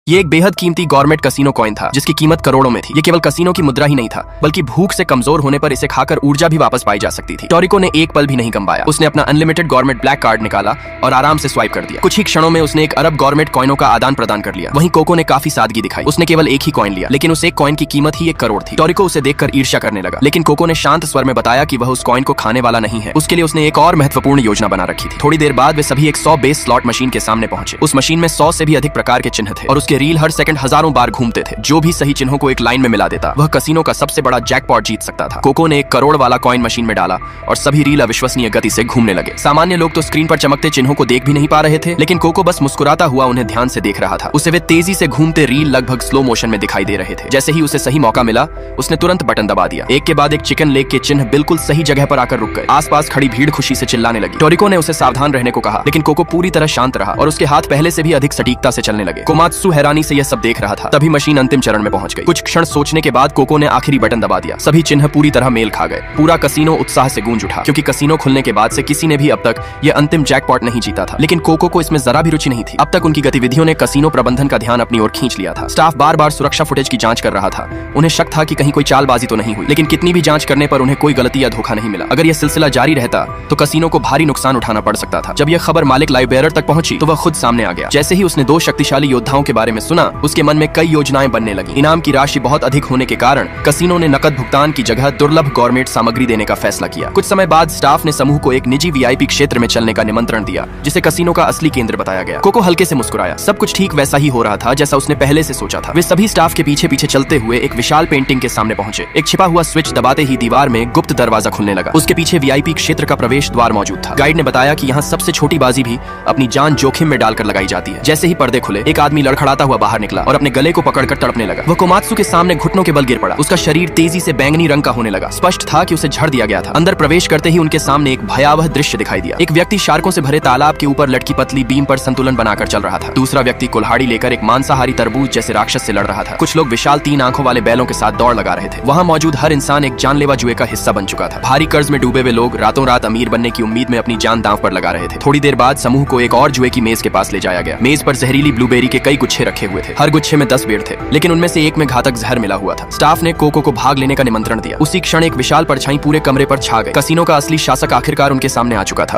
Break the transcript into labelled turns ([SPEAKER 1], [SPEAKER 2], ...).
[SPEAKER 1] ये एक बेहद कीमती गवर्नमेंट कसिनो कॉइन था जिसकी कीमत करोड़ों में थी। ये केवल कसिनो की मुद्रा ही नहीं था बल्कि भूख से कमजोर होने पर इसे खाकर ऊर्जा भी वापस पाई जा सकती थी। टोरिको ने एक पल भी नहीं गंवाया। उसने अपना अनलिमिटेड गवर्नमेंट ब्लैक कार्ड निकाला और आराम से स्वाइप कर दिया। कुछ ही क्षणों में उसने 1 अरब गवर्नमेंट कॉइनों का आदान प्रदान कर लिया। वहीं कोको ने काफी सादगी दिखाई। उसने केवल एक ही कॉइन लिया, लेकिन उस एक कॉइन की कीमत ही 1 करोड़ थी। टोरिको उसे देखकर ईर्ष्या करने लगा, लेकिन कोको ने शांत स्वर में बताया कि वह उस कॉइन को खाने वाला नहीं है। उसके लिए उसने एक और महत्वपूर्ण योजना बना रखी थी। थोड़ी देर बाद वे सभी एक 100 बेस स्लॉट मशीन के सामने पहुंचे। उस मशीन में 100 से भी अधिक प्रकार के चिन्ह थे और उसके रील हर सेकंड हजारों बार घूमते थे। जो भी सही चिन्हों को एक लाइन में मिला देता वह कसिनो का सबसे बड़ा जैकपॉट जीत सकता था। कोको ने 1 करोड़ वाला कॉइन मशीन में डाला और सभी रील अविश्वसनीय गति से घूमने लगे। सामान्य लोग तो स्क्रीन पर चमकते चिन्हों को देख भी नहीं पा रहे थे, लेकिन कोको बस मुस्कुराता हुआ उन्हें ध्यान से देख रहा था। उसे वे तेजी से घूमते रील लगभग स्लो मोशन में दिखाई दे रहे थे। जैसे ही उसे सही मौका मिला उसने तुरंत बटन दबा दिया। एक के बाद एक चिकन लेग के चिन्ह बिल्कुल सही जगह पर आकर रुक गए। आसपास खड़ी भीड़ खुशी से चिल्लाने लगी। टोरिको ने उसे सावधान रहने को कहा, लेकिन कोको पूरी तरह शांत रहा और उसके हाथ पहले से भी अधिक सटीकता से चलने लगे। कोमात्सु हैरानी से यह सब देख रहा था। तभी मशीन अंतिम चरण में पहुंच गई। कुछ क्षण सोचने के बाद कोको ने आखिरी बटन दबा दिया। सभी चिन्ह पूरी तरह मेल खा गए। पूरा कसिनो उत्साह से गूंज उठा, क्योंकि कसिनो खुलने के बाद से किसी ने भी अब तक यह अंतिम जैकपॉट नहीं जीता था। लेकिन कोको को इसमें जरा भी रुचि नहीं थी। अब तक उनकी गतिविधियों ने कसिनो प्रबंधन का ध्यान अपनी ओर खींच लिया था। स्टाफ बार बार सुरक्षा फुटेज की जांच कर रहा था। उन्हें शक था कि कहीं कोई चालबाजी तो नहीं हुई, लेकिन कितनी भी जांच करने पर उन्हें कोई गलती या धोखा नहीं मिला। अगर यह सिलसिला जारी रहता तो कसिनो को भारी नुकसान उठाना पड़ सकता था। जब यह खबर मालिक लाइब्रेयर तक पहुंची तो वह खुद सामने आ गया। जैसे ही उसने 2 शक्तिशाली योद्धाओं के बारे में सुना, उसके मन में कई योजनाएं बनने लगी। इनाम की राशि बहुत अधिक होने के कारण कसिनो ने नकद भुगतान की जगह दुर्लभ गवर्नमेंट सामग्री देने का फैसला किया। कुछ समय बाद स्टाफ ने समूह को एक निजी वीआईपी क्षेत्र में चलने का निमंत्रण दिया, जिसे कसिनो का असली केंद्र बताया गया। कोको हल्के से मुस्कुराया। सब कुछ ठीक वैसा ही हो रहा था जैसा उसने पहले से सोचा था। वे सभी स्टाफ के पीछे पीछे चलते हुए एक विशाल पेंटिंग के सामने पहुंचे। एक छिपा हुआ स्विच दबाते ही दीवार में गुप्त दरवाजा खुलने लगा। उसके पीछे वीआईपी क्षेत्र का प्रवेश द्वार मौजूद था। गाइड ने बताया कि यहाँ सबसे छोटी बाजी भी अपनी जान जोखिम में डालकर लगाई जाती है। जैसे ही पर्दे खुले, एक आदमी लड़खड़ाता हुआ बाहर निकला और अपने गले को पकड़कर तड़पने लगा। वह कोमात्सु के सामने घुटनों के बल गिर पड़ा। उसका शरीर तेजी से बैंगनी रंग का होने लगा। स्पष्ट था कि उसे झड़ दिया गया था। अंदर प्रवेश करते ही उनके सामने एक भयावह दृश्य दिखाई दिया। एक व्यक्ति शार्कों से भरे तालाब के ऊपर लटकी पतली बीम पर संतुलन बनाकर चल रहा था। दूसरा व्यक्ति कुल्हाड़ी लेकर एक मांसाहारी तरबूज जैसे राक्षस से लड़ रहा था। कुछ लोग विशाल 3 आंखों वाले बैलों के साथ दौड़ लगा रहे थे। वहाँ मौजूद हर इंसान एक जानलेवा जुए का हिस्सा बन चुका था। भारी कर्ज में डूबे हुए लोग रातों रात अमीर बनने की उम्मीद में अपनी जान दांव पर लगा रहे थे। थोड़ी देर बाद समूह को एक और जुए की मेज के पास ले जाया गया। मेज पर जहरीली ब्लूबेरी के कई गुच्छे रखे हुए थे। हर गुच्छे में 10 बेर थे, लेकिन उनमें से एक में घातक जहर मिला हुआ था। स्टाफ ने कोको को भाग लेने का निमंत्रण दिया। उसी क्षण एक विशाल परछाई पूरे कमरे पर छा गई। कसिनो का असली शासक आखिरकार उनके सामने आ चुका था।